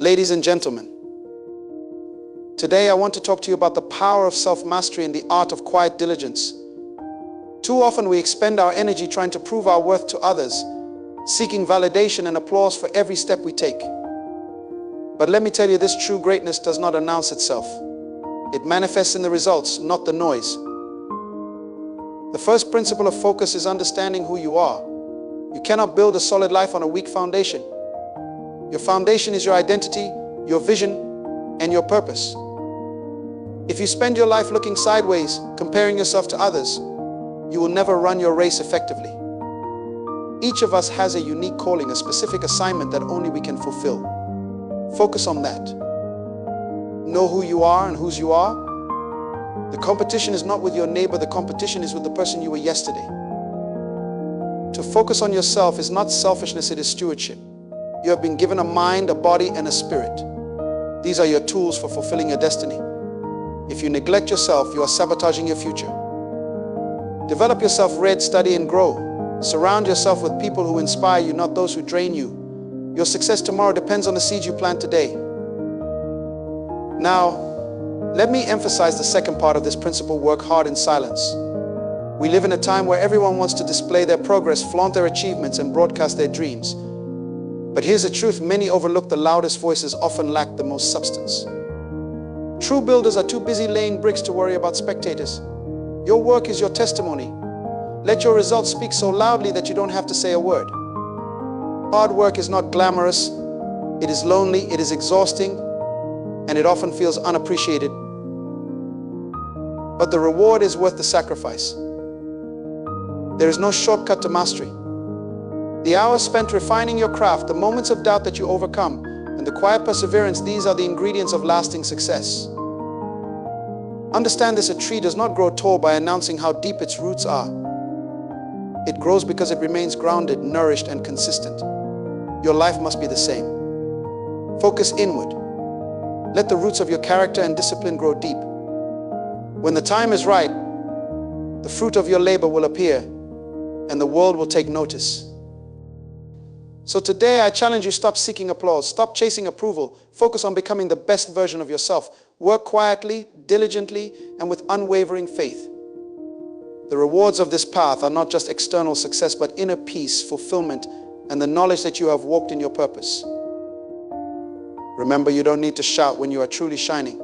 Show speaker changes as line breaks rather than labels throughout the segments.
Ladies and gentlemen, today I want to talk to you about the power of self-mastery and the art of quiet diligence. Too often we expend our energy trying to prove our worth to others, seeking validation and applause for every step we take. But let me tell you, this true greatness does not announce itself. It manifests in the results, not the noise. The first principle of focus is understanding who you are. You cannot build a solid life on a weak foundation. Your foundation is your identity, your vision, and your purpose. If you spend your life looking sideways, comparing yourself to others, you will never run your race effectively. Each of us has a unique calling, a specific assignment that only we can fulfill. Focus on that. Know who you are and whose you are. The competition is not with your neighbor, the competition is with the person you were yesterday. To focus on yourself is not selfishness, it is stewardship. You have been given a mind, a body, and a spirit. These are your tools for fulfilling your destiny. If you neglect yourself, you are sabotaging your future. Develop yourself, read, study, and grow. Surround yourself with people who inspire you, not those who drain you. Your success tomorrow depends on the seeds you plant today. Now, let me emphasize the second part of this principle: work hard in silence. We live in a time where everyone wants to display their progress, flaunt their achievements, and broadcast their dreams. But here's the truth: many overlook the loudest voices, often lack the most substance. True builders are too busy laying bricks to worry about spectators. Your work is your testimony. Let your results speak so loudly that you don't have to say a word. Hard work is not glamorous, it is lonely, it is exhausting, and it often feels unappreciated. But the reward is worth the sacrifice. There is no shortcut to mastery. The hours spent refining your craft, the moments of doubt that you overcome, and the quiet perseverance, these are the ingredients of lasting success. Understand this: a tree does not grow tall by announcing how deep its roots are. It grows because it remains grounded, nourished, and consistent. Your life must be the same. Focus inward. Let the roots of your character and discipline grow deep. When the time is right, the fruit of your labor will appear, and the world will take notice. So today I challenge you: stop seeking applause, stop chasing approval, focus on becoming the best version of yourself. Work quietly, diligently, and with unwavering faith. The rewards of this path are not just external success, but inner peace, fulfillment, and the knowledge that you have walked in your purpose. Remember, you don't need to shout when you are truly shining.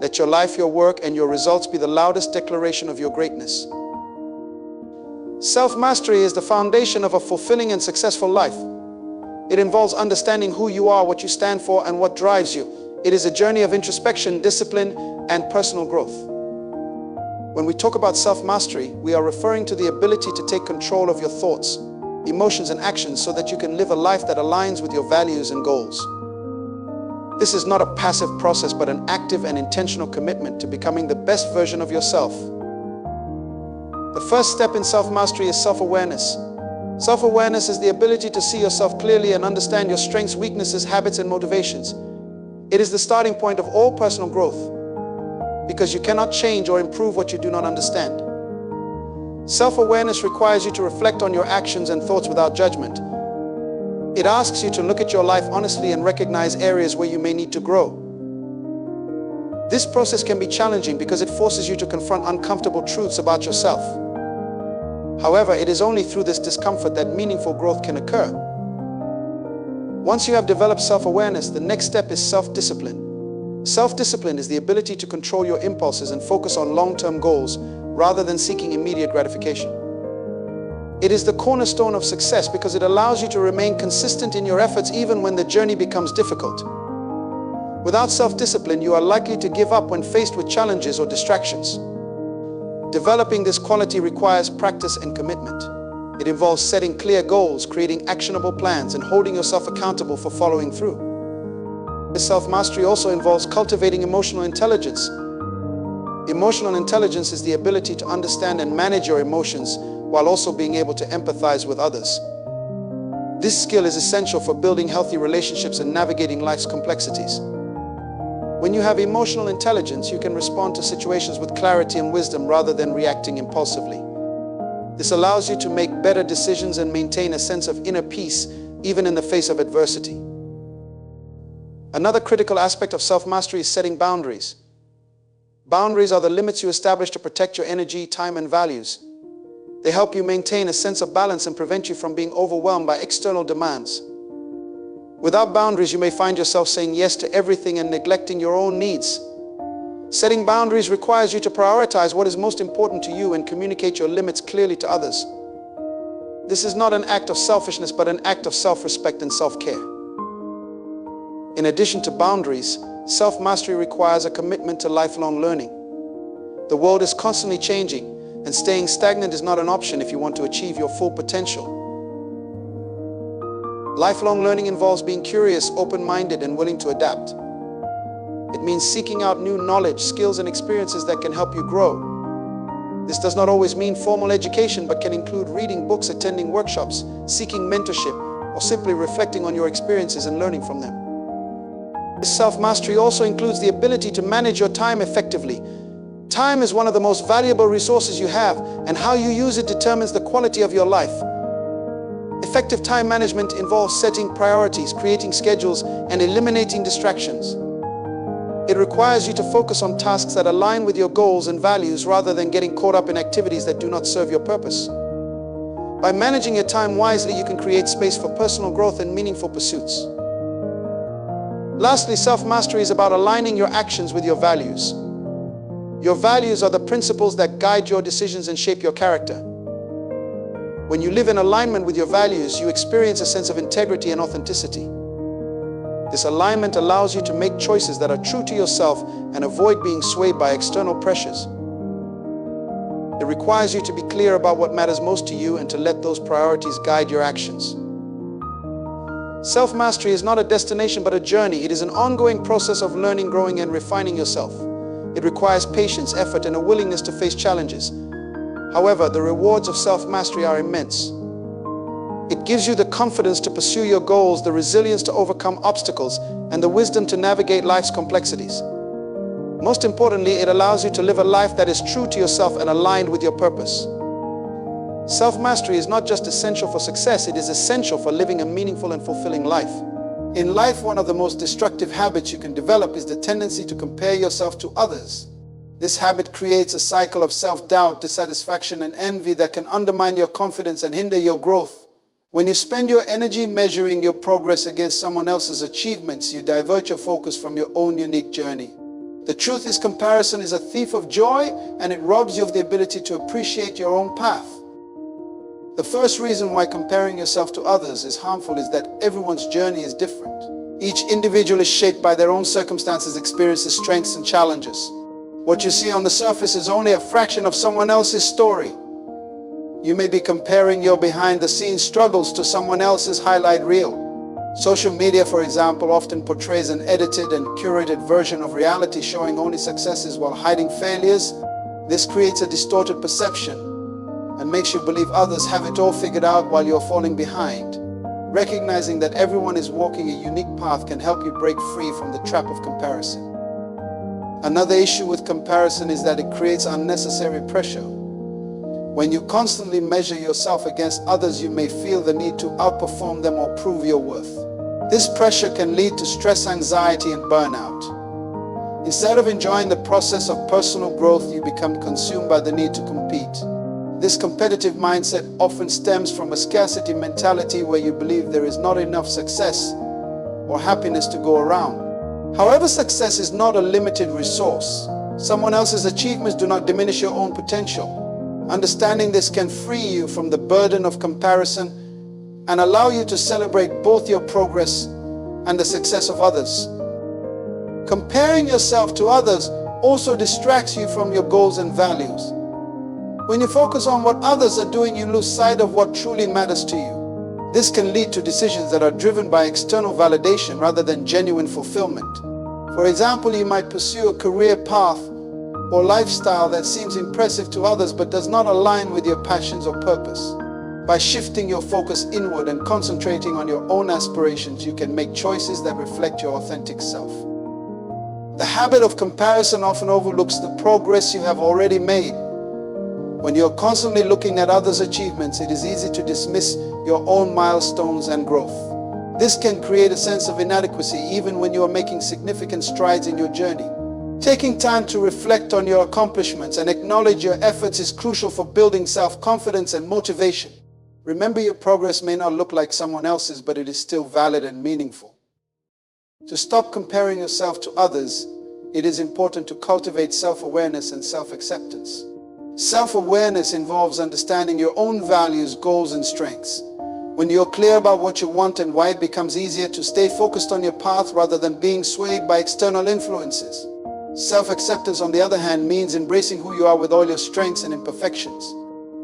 Let your life, your work, and your results be the loudest declaration of your greatness. Self-mastery is the foundation of a fulfilling and successful life. It involves understanding who you are, what you stand for, and what drives you. It is a journey of introspection, discipline, and personal growth. When we talk about self-mastery, we are referring to the ability to take control of your thoughts, emotions, and actions so that you can live a life that aligns with your values and goals. This is not a passive process, but an active and intentional commitment to becoming the best version of yourself. The first step in self-mastery is self-awareness. Self-awareness is the ability to see yourself clearly and understand your strengths, weaknesses, habits, and motivations. It is the starting point of all personal growth, because you cannot change or improve what you do not understand. Self-awareness requires you to reflect on your actions and thoughts without judgment. It asks you to look at your life honestly and recognize areas where you may need to grow. This process can be challenging because it forces you to confront uncomfortable truths about yourself. However, it is only through this discomfort that meaningful growth can occur. Once you have developed self-awareness, the next step is self-discipline. Self-discipline is the ability to control your impulses and focus on long-term goals rather than seeking immediate gratification. It is the cornerstone of success because it allows you to remain consistent in your efforts even when the journey becomes difficult. Without self-discipline, you are likely to give up when faced with challenges or distractions. Developing this quality requires practice and commitment. It involves setting clear goals, creating actionable plans, and holding yourself accountable for following through. This self-mastery also involves cultivating emotional intelligence. Emotional intelligence is the ability to understand and manage your emotions while also being able to empathize with others. This skill is essential for building healthy relationships and navigating life's complexities. When you have emotional intelligence, you can respond to situations with clarity and wisdom rather than reacting impulsively. This allows you to make better decisions and maintain a sense of inner peace even in the face of adversity. Another critical aspect of self-mastery is setting boundaries. Boundaries are the limits you establish to protect your energy, time, and values. They help you maintain a sense of balance and prevent you from being overwhelmed by external demands. Without boundaries, you may find yourself saying yes to everything and neglecting your own needs. Setting boundaries requires you to prioritize what is most important to you and communicate your limits clearly to others. This is not an act of selfishness, but an act of self-respect and self-care. In addition to boundaries, self-mastery requires a commitment to lifelong learning. The world is constantly changing, and staying stagnant is not an option if you want to achieve your full potential. Lifelong learning involves being curious, open-minded, and willing to adapt. It means seeking out new knowledge, skills, and experiences that can help you grow. This does not always mean formal education, but can include reading books, attending workshops, seeking mentorship, or simply reflecting on your experiences and learning from them. Self-mastery also includes the ability to manage your time effectively. Time is one of the most valuable resources you have, and how you use it determines the quality of your life. Effective time management involves setting priorities, creating schedules, and eliminating distractions. It requires you to focus on tasks that align with your goals and values rather than getting caught up in activities that do not serve your purpose. By managing your time wisely, you can create space for personal growth and meaningful pursuits. Lastly, self-mastery is about aligning your actions with your values. Your values are the principles that guide your decisions and shape your character. When you live in alignment with your values, you experience a sense of integrity and authenticity. This alignment allows you to make choices that are true to yourself and avoid being swayed by external pressures. It requires you to be clear about what matters most to you and to let those priorities guide your actions. Self-mastery is not a destination but a journey. It is an ongoing process of learning, growing, and refining yourself. It requires patience, effort, and a willingness to face challenges. However, the rewards of self-mastery are immense. It gives you the confidence to pursue your goals, the resilience to overcome obstacles, and the wisdom to navigate life's complexities. Most importantly, it allows you to live a life that is true to yourself and aligned with your purpose. Self-mastery is not just essential for success, it is essential for living a meaningful and fulfilling life. In life, one of the most destructive habits you can develop is the tendency to compare yourself to others. This habit creates a cycle of self-doubt, dissatisfaction, and envy that can undermine your confidence and hinder your growth. When you spend your energy measuring your progress against someone else's achievements, you divert your focus from your own unique journey. The truth is, comparison is a thief of joy, and it robs you of the ability to appreciate your own path. The first reason why comparing yourself to others is harmful is that everyone's journey is different. Each individual is shaped by their own circumstances, experiences, strengths, and challenges. What you see on the surface is only a fraction of someone else's story. You may be comparing your behind-the-scenes struggles to someone else's highlight reel. Social media, for example, often portrays an edited and curated version of reality, showing only successes while hiding failures. This creates a distorted perception and makes you believe others have it all figured out while you're falling behind. Recognizing that everyone is walking a unique path can help you break free from the trap of comparison. Another issue with comparison is that it creates unnecessary pressure. When you constantly measure yourself against others, you may feel the need to outperform them or prove your worth. This pressure can lead to stress, anxiety, and burnout. Instead of enjoying the process of personal growth, you become consumed by the need to compete. This competitive mindset often stems from a scarcity mentality where you believe there is not enough success or happiness to go around. However, success is not a limited resource. Someone else's achievements do not diminish your own potential. Understanding this can free you from the burden of comparison and allow you to celebrate both your progress and the success of others. Comparing yourself to others also distracts you from your goals and values. When you focus on what others are doing, you lose sight of what truly matters to you. This can lead to decisions that are driven by external validation rather than genuine fulfillment. For example, you might pursue a career path or lifestyle that seems impressive to others but does not align with your passions or purpose. By shifting your focus inward and concentrating on your own aspirations, you can make choices that reflect your authentic self. The habit of comparison often overlooks the progress you have already made. When you're constantly looking at others' achievements, it is easy to dismiss your own milestones and growth. This can create a sense of inadequacy even when you are making significant strides in your journey. Taking time to reflect on your accomplishments and acknowledge your efforts is crucial for building self-confidence and motivation. Remember, your progress may not look like someone else's, but it is still valid and meaningful. To stop comparing yourself to others, it is important to cultivate self-awareness and self-acceptance. Self-awareness involves understanding your own values, goals, and strengths. When you're clear about what you want and why, it becomes easier to stay focused on your path rather than being swayed by external influences. Self-acceptance, on the other hand, means embracing who you are with all your strengths and imperfections.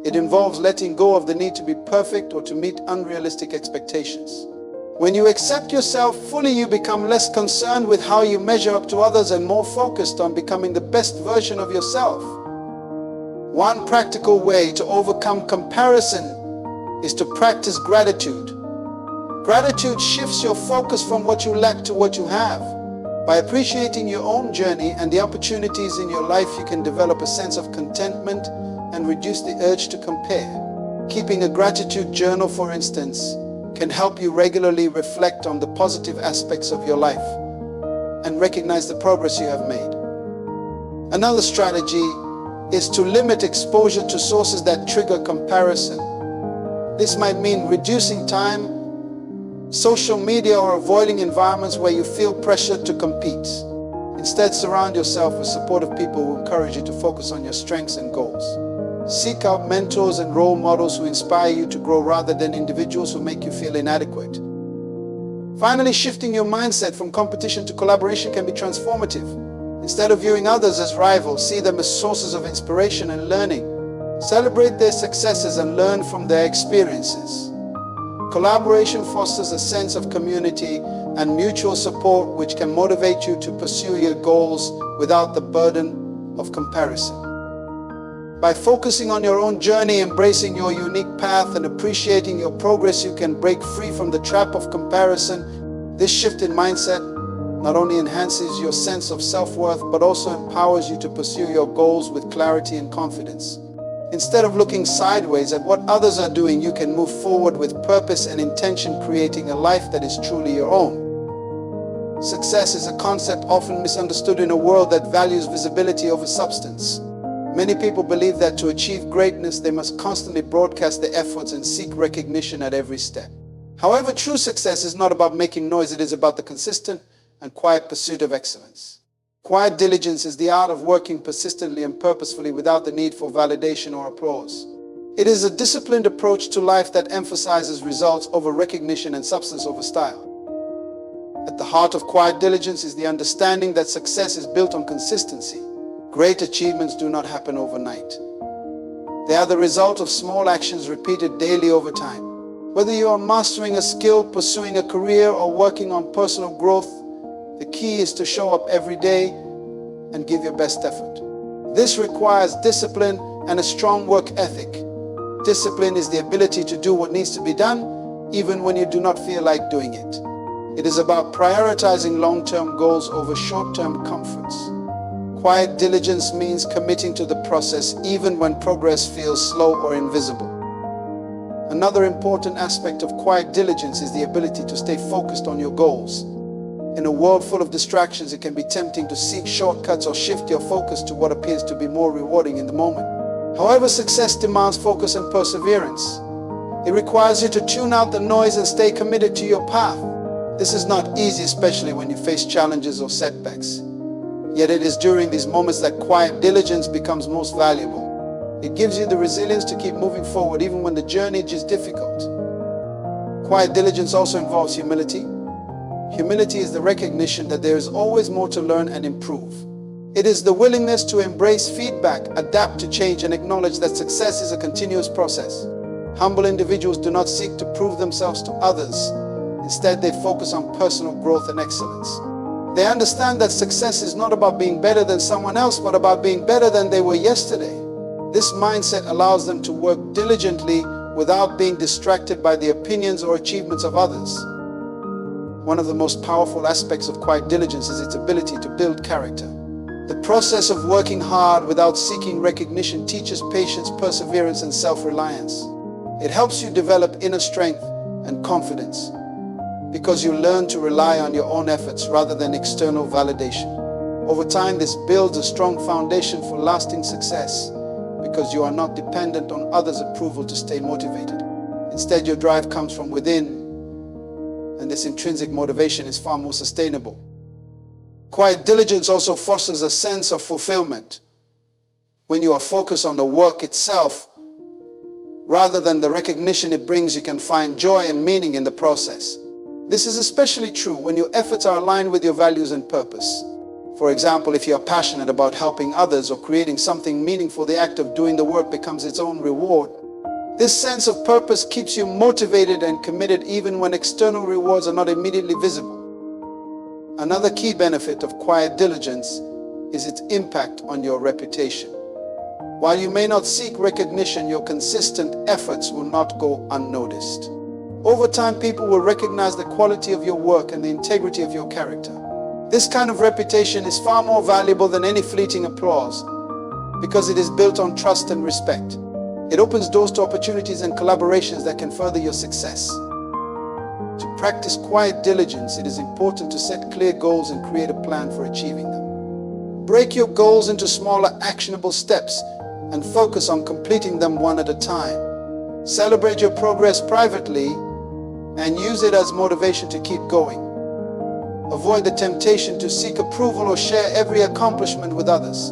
It involves letting go of the need to be perfect or to meet unrealistic expectations. When you accept yourself fully, you become less concerned with how you measure up to others and more focused on becoming the best version of yourself. One practical way to overcome comparison is to practice gratitude. Gratitude shifts your focus from what you lack to what you have. By appreciating your own journey and the opportunities in your life, you can develop a sense of contentment and reduce the urge to compare. Keeping a gratitude journal, for instance, can help you regularly reflect on the positive aspects of your life and recognize the progress you have made. Another strategy is to limit exposure to sources that trigger comparison. This might mean reducing time, social media, or avoiding environments where you feel pressured to compete. Instead, surround yourself with supportive people who encourage you to focus on your strengths and goals. Seek out mentors and role models who inspire you to grow rather than individuals who make you feel inadequate. Finally, shifting your mindset from competition to collaboration can be transformative. Instead of viewing others as rivals, see them as sources of inspiration and learning. Celebrate their successes and learn from their experiences. Collaboration fosters a sense of community and mutual support, which can motivate you to pursue your goals without the burden of comparison. By focusing on your own journey, embracing your unique path, and appreciating your progress, you can break free from the trap of comparison. This shift in mindset not only enhances your sense of self-worth, but also empowers you to pursue your goals with clarity and confidence. Instead of looking sideways at what others are doing, you can move forward with purpose and intention, creating a life that is truly your own. Success is a concept often misunderstood in a world that values visibility over substance. Many people believe that to achieve greatness, they must constantly broadcast their efforts and seek recognition at every step. However, true success is not about making noise. It is about the consistent and quiet pursuit of excellence. Quiet diligence is the art of working persistently and purposefully without the need for validation or applause. It is a disciplined approach to life that emphasizes results over recognition and substance over style. At the heart of quiet diligence is the understanding that success is built on consistency. Great achievements do not happen overnight. They are the result of small actions repeated daily over time. Whether you are mastering a skill, pursuing a career, or working on personal growth, the key is to show up every day and give your best effort. This requires discipline and a strong work ethic. Discipline is the ability to do what needs to be done, even when you do not feel like doing it. It is about prioritizing long-term goals over short-term comforts. Quiet diligence means committing to the process even when progress feels slow or invisible. Another important aspect of quiet diligence is the ability to stay focused on your goals. In a world full of distractions, it can be tempting to seek shortcuts or shift your focus to what appears to be more rewarding in the moment. However, success demands focus and perseverance. It requires you to tune out the noise and stay committed to your path. This is not easy, especially when you face challenges or setbacks. Yet it is during these moments that quiet diligence becomes most valuable. It gives you the resilience to keep moving forward even when the journey is difficult. Quiet diligence also involves humility. Humility is the recognition that there is always more to learn and improve. It is the willingness to embrace feedback, adapt to change, and acknowledge that success is a continuous process. Humble individuals do not seek to prove themselves to others. Instead, they focus on personal growth and excellence. They understand that success is not about being better than someone else, but about being better than they were yesterday. This mindset allows them to work diligently without being distracted by the opinions or achievements of others. One of the most powerful aspects of quiet diligence is its ability to build character. The process of working hard without seeking recognition teaches patience, perseverance, and self-reliance. It helps you develop inner strength and confidence. because you learn to rely on your own efforts rather than external validation. Over time, this builds a strong foundation for lasting success because you are not dependent on others' approval to stay motivated. Instead, your drive comes from within, and this intrinsic motivation is far more sustainable. Quiet diligence also fosters a sense of fulfillment. When you are focused on the work itself, rather than the recognition it brings, you can find joy and meaning in the process. This is especially true when your efforts are aligned with your values and purpose. For example, if you are passionate about helping others or creating something meaningful, the act of doing the work becomes its own reward. This sense of purpose keeps you motivated and committed even when external rewards are not immediately visible. Another key benefit of quiet diligence is its impact on your reputation. While you may not seek recognition, your consistent efforts will not go unnoticed. Over time, people will recognize the quality of your work and the integrity of your character. This kind of reputation is far more valuable than any fleeting applause because it is built on trust and respect. It opens doors to opportunities and collaborations that can further your success. To practice quiet diligence, it is important to set clear goals and create a plan for achieving them. Break your goals into smaller, actionable steps and focus on completing them one at a time. Celebrate your progress privately and use it as motivation to keep going. Avoid the temptation to seek approval or share every accomplishment with others.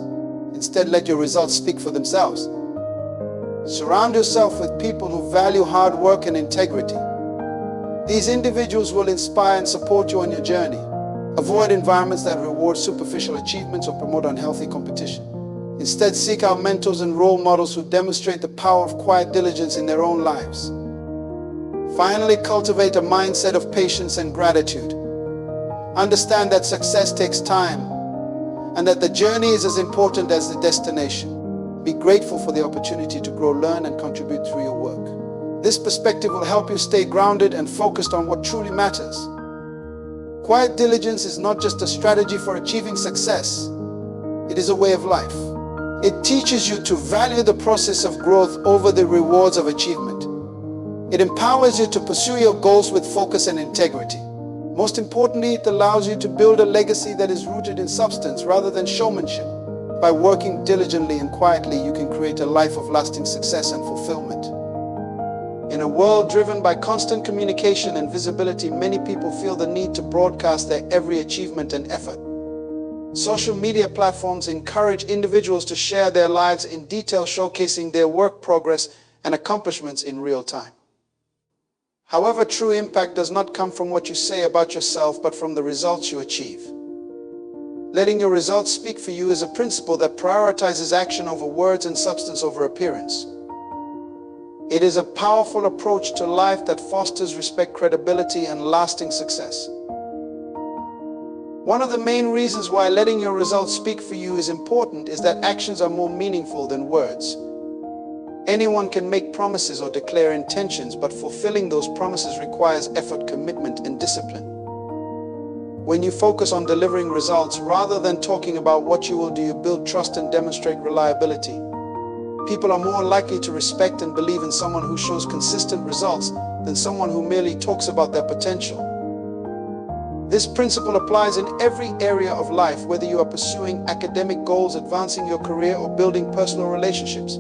Instead, let your results speak for themselves. Surround yourself with people who value hard work and integrity. These individuals will inspire and support you on your journey. Avoid environments that reward superficial achievements or promote unhealthy competition. Instead, seek out mentors and role models who demonstrate the power of quiet diligence in their own lives. Finally, cultivate a mindset of patience and gratitude. Understand that success takes time and that the journey is as important as the destination. Be grateful for the opportunity to grow, learn, and contribute through your work. This perspective will help you stay grounded and focused on what truly matters. Quiet diligence is not just a strategy for achieving success. It is a way of life. It teaches you to value the process of growth over the rewards of achievement. It empowers you to pursue your goals with focus and integrity. Most importantly, it allows you to build a legacy that is rooted in substance rather than showmanship. By working diligently and quietly, you can create a life of lasting success and fulfillment. In a world driven by constant communication and visibility, many people feel the need to broadcast their every achievement and effort. Social media platforms encourage individuals to share their lives in detail, showcasing their work progress and accomplishments in real time. However, true impact does not come from what you say about yourself, but from the results you achieve. Letting your results speak for you is a principle that prioritizes action over words and substance over appearance. It is a powerful approach to life that fosters respect, credibility, and lasting success. One of the main reasons why letting your results speak for you is important is that actions are more meaningful than words. Anyone can make promises or declare intentions, but fulfilling those promises requires effort, commitment, and discipline. When you focus on delivering results rather than talking about what you will do, you build trust and demonstrate reliability. People are more likely to respect and believe in someone who shows consistent results than someone who merely talks about their potential. This principle applies in every area of life, whether you are pursuing academic goals, advancing your career, or building personal relationships.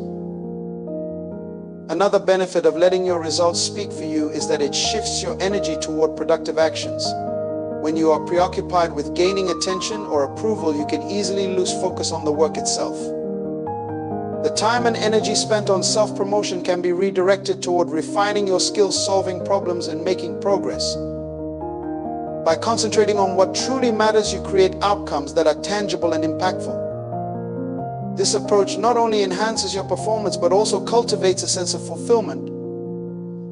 Another benefit of letting your results speak for you is that it shifts your energy toward productive actions. When you are preoccupied with gaining attention or approval, you can easily lose focus on the work itself. The time and energy spent on self-promotion can be redirected toward refining your skills, solving problems, and making progress. By concentrating on what truly matters, you create outcomes that are tangible and impactful. This approach not only enhances your performance, but also cultivates a sense of fulfillment,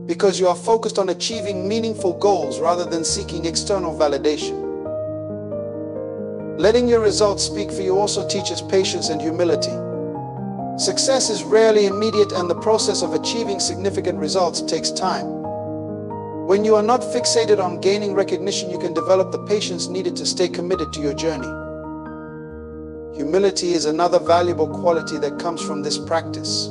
because you are focused on achieving meaningful goals rather than seeking external validation. Letting your results speak for you also teaches patience and humility. Success is rarely immediate, and the process of achieving significant results takes time. When you are not fixated on gaining recognition, you can develop the patience needed to stay committed to your journey. Humility is another valuable quality that comes from this practice.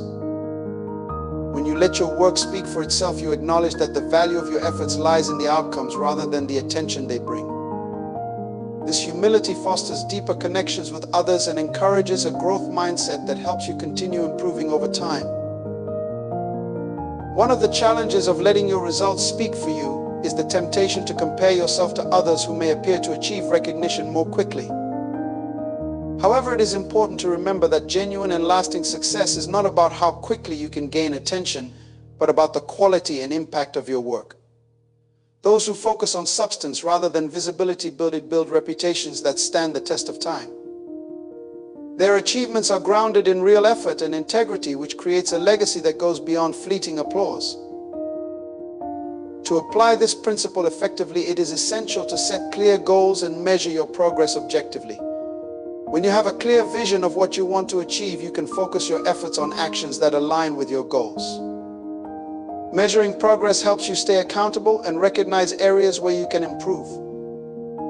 When you let your work speak for itself. You acknowledge that the value of your efforts lies in the outcomes rather than the attention they bring. This humility fosters deeper connections with others and encourages a growth mindset that helps you continue improving over time. One of the challenges of letting your results speak for you is the temptation to compare yourself to others who may appear to achieve recognition more quickly. However, it is important to remember that genuine and lasting success is not about how quickly you can gain attention, but about the quality and impact of your work. Those who focus on substance rather than visibility build reputations that stand the test of time. Their achievements are grounded in real effort and integrity, which creates a legacy that goes beyond fleeting applause. To apply this principle effectively, it is essential to set clear goals and measure your progress objectively. When you have a clear vision of what you want to achieve, you can focus your efforts on actions that align with your goals. Measuring progress helps you stay accountable and recognize areas where you can improve.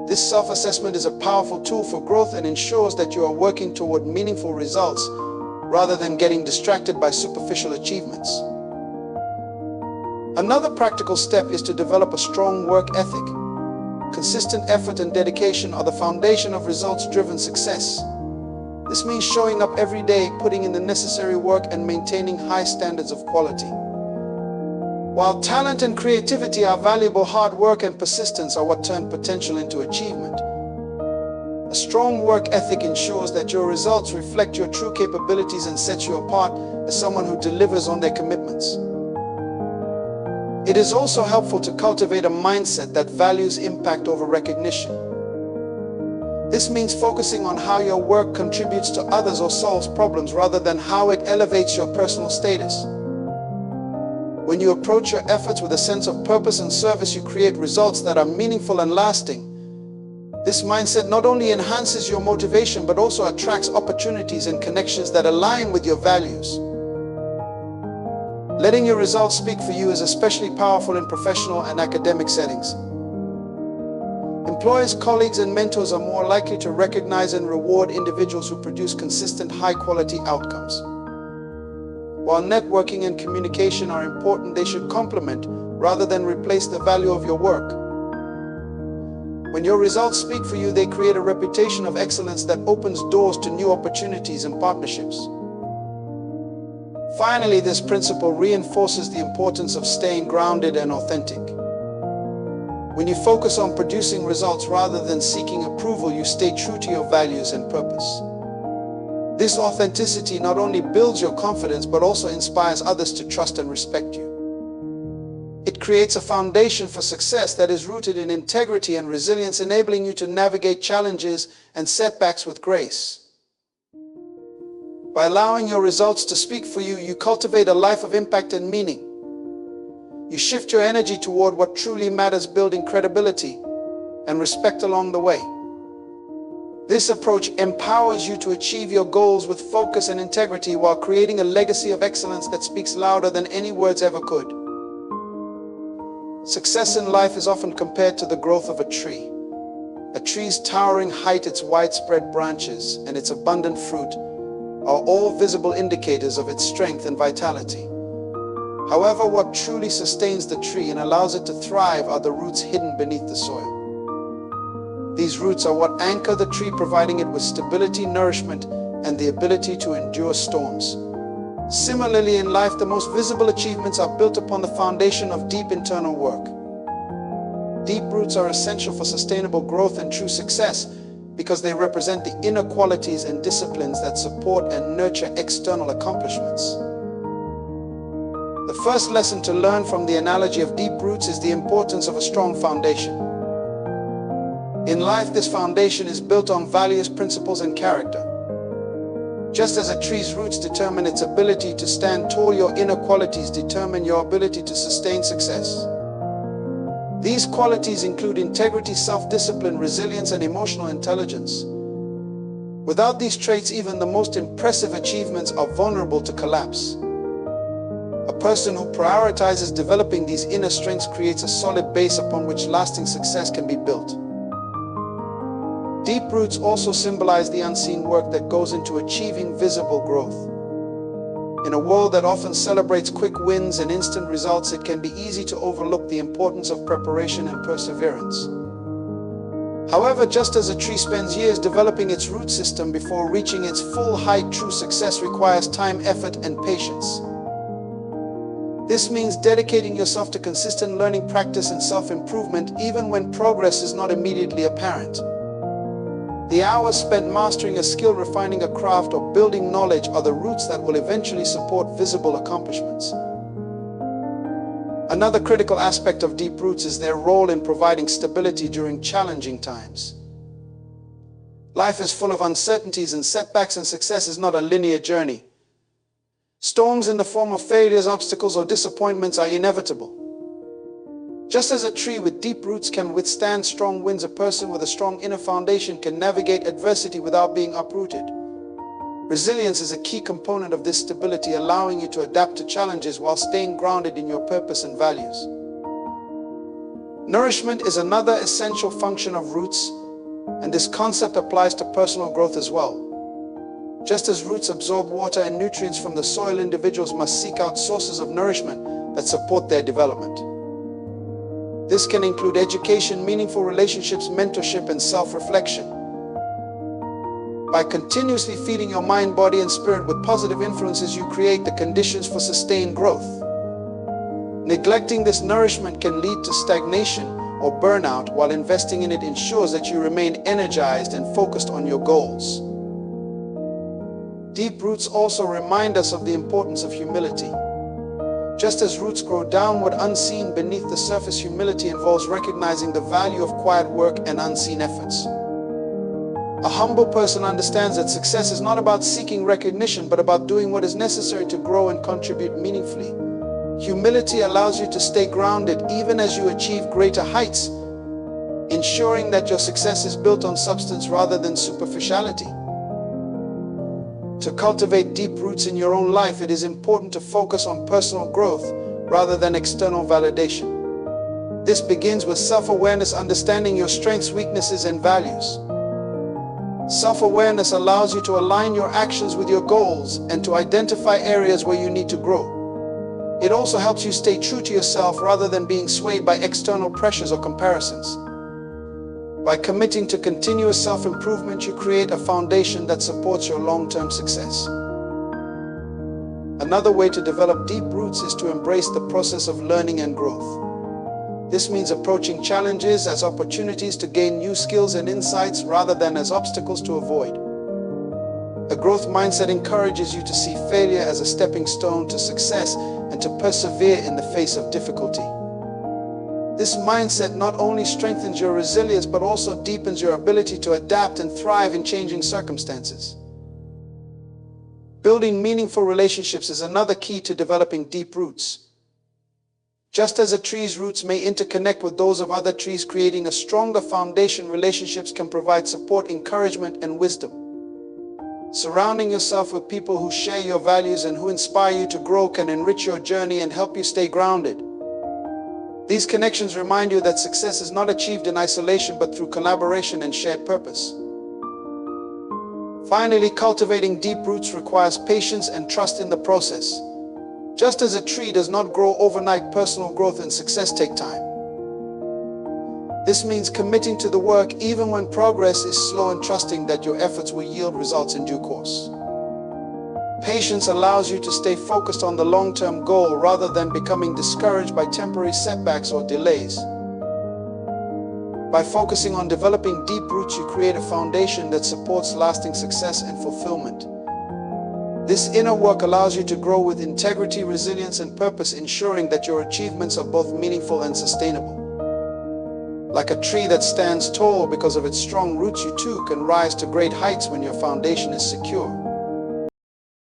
This self-assessment is a powerful tool for growth and ensures that you are working toward meaningful results rather than getting distracted by superficial achievements. Another practical step is to develop a strong work ethic. Consistent effort and dedication are the foundation of results-driven success. This means showing up every day, putting in the necessary work, and maintaining high standards of quality. While talent and creativity are valuable, hard work and persistence are what turn potential into achievement. A strong work ethic ensures that your results reflect your true capabilities and sets you apart as someone who delivers on their commitments. It is also helpful to cultivate a mindset that values impact over recognition. This means focusing on how your work contributes to others or solves problems rather than how it elevates your personal status. When you approach your efforts with a sense of purpose and service, you create results that are meaningful and lasting. This mindset not only enhances your motivation, but also attracts opportunities and connections that align with your values. Letting your results speak for you is especially powerful in professional and academic settings. Employers, colleagues, and mentors are more likely to recognize and reward individuals who produce consistent, high-quality outcomes. While networking and communication are important, they should complement rather than replace the value of your work. When your results speak for you, they create a reputation of excellence that opens doors to new opportunities and partnerships. Finally, this principle reinforces the importance of staying grounded and authentic. When you focus on producing results rather than seeking approval, you stay true to your values and purpose. This authenticity not only builds your confidence, but also inspires others to trust and respect you. It creates a foundation for success that is rooted in integrity and resilience, enabling you to navigate challenges and setbacks with grace. By allowing your results to speak for you, you cultivate a life of impact and meaning. You shift your energy toward what truly matters, building credibility and respect along the way. This approach empowers you to achieve your goals with focus and integrity while creating a legacy of excellence that speaks louder than any words ever could. Success in life is often compared to the growth of a tree. A tree's towering height, its widespread branches, and its abundant fruit are all visible indicators of its strength and vitality. However, what truly sustains the tree and allows it to thrive are the roots hidden beneath the soil. These roots are what anchor the tree, providing it with stability, nourishment, and the ability to endure storms. Similarly, in life, the most visible achievements are built upon the foundation of deep internal work. Deep roots are essential for sustainable growth and true success because they represent the inner qualities and disciplines that support and nurture external accomplishments. The first lesson to learn from the analogy of deep roots is the importance of a strong foundation. In life, this foundation is built on values, principles, and character. Just as a tree's roots determine its ability to stand tall, your inner qualities determine your ability to sustain success. These qualities include integrity, self-discipline, resilience, and emotional intelligence. Without these traits, even the most impressive achievements are vulnerable to collapse. A person who prioritizes developing these inner strengths creates a solid base upon which lasting success can be built. Deep roots also symbolize the unseen work that goes into achieving visible growth. In a world that often celebrates quick wins and instant results, it can be easy to overlook the importance of preparation and perseverance. However, just as a tree spends years developing its root system before reaching its full height, true success requires time, effort, and patience. This means dedicating yourself to consistent learning, practice, and self-improvement, even when progress is not immediately apparent. The hours spent mastering a skill, refining a craft, or building knowledge are the roots that will eventually support visible accomplishments. Another critical aspect of deep roots is their role in providing stability during challenging times. Life is full of uncertainties and setbacks, and success is not a linear journey. Storms in the form of failures, obstacles, or disappointments are inevitable. Just as a tree with deep roots can withstand strong winds, a person with a strong inner foundation can navigate adversity without being uprooted. Resilience is a key component of this stability, allowing you to adapt to challenges while staying grounded in your purpose and values. Nourishment is another essential function of roots, and this concept applies to personal growth as well. Just as roots absorb water and nutrients from the soil, individuals must seek out sources of nourishment that support their development. This can include education, meaningful relationships, mentorship, and self-reflection. By continuously feeding your mind, body, and spirit with positive influences, you create the conditions for sustained growth. Neglecting this nourishment can lead to stagnation or burnout, while investing in it ensures that you remain energized and focused on your goals. Deep roots also remind us of the importance of humility. Just as roots grow downward, unseen beneath the surface, humility involves recognizing the value of quiet work and unseen efforts. A humble person understands that success is not about seeking recognition, but about doing what is necessary to grow and contribute meaningfully. Humility allows you to stay grounded even as you achieve greater heights, ensuring that your success is built on substance rather than superficiality. To cultivate deep roots in your own life, it is important to focus on personal growth rather than external validation. This begins with self-awareness, understanding your strengths, weaknesses, and values. Self-awareness allows you to align your actions with your goals and to identify areas where you need to grow. It also helps you stay true to yourself rather than being swayed by external pressures or comparisons. By committing to continuous self-improvement, you create a foundation that supports your long-term success. Another way to develop deep roots is to embrace the process of learning and growth. This means approaching challenges as opportunities to gain new skills and insights rather than as obstacles to avoid. A growth mindset encourages you to see failure as a stepping stone to success and to persevere in the face of difficulty. This mindset not only strengthens your resilience but also deepens your ability to adapt and thrive in changing circumstances. Building meaningful relationships is another key to developing deep roots. Just as a tree's roots may interconnect with those of other trees, creating a stronger foundation, relationships can provide support, encouragement, and wisdom. Surrounding yourself with people who share your values and who inspire you to grow can enrich your journey and help you stay grounded. These connections remind you that success is not achieved in isolation but through collaboration and shared purpose. Finally, cultivating deep roots requires patience and trust in the process. Just as a tree does not grow overnight, personal growth and success take time. This means committing to the work even when progress is slow and trusting that your efforts will yield results in due course. Patience allows you to stay focused on the long-term goal rather than becoming discouraged by temporary setbacks or delays. By focusing on developing deep roots, you create a foundation that supports lasting success and fulfillment. This inner work allows you to grow with integrity, resilience, and purpose, ensuring that your achievements are both meaningful and sustainable. Like a tree that stands tall because of its strong roots, you too can rise to great heights when your foundation is secure.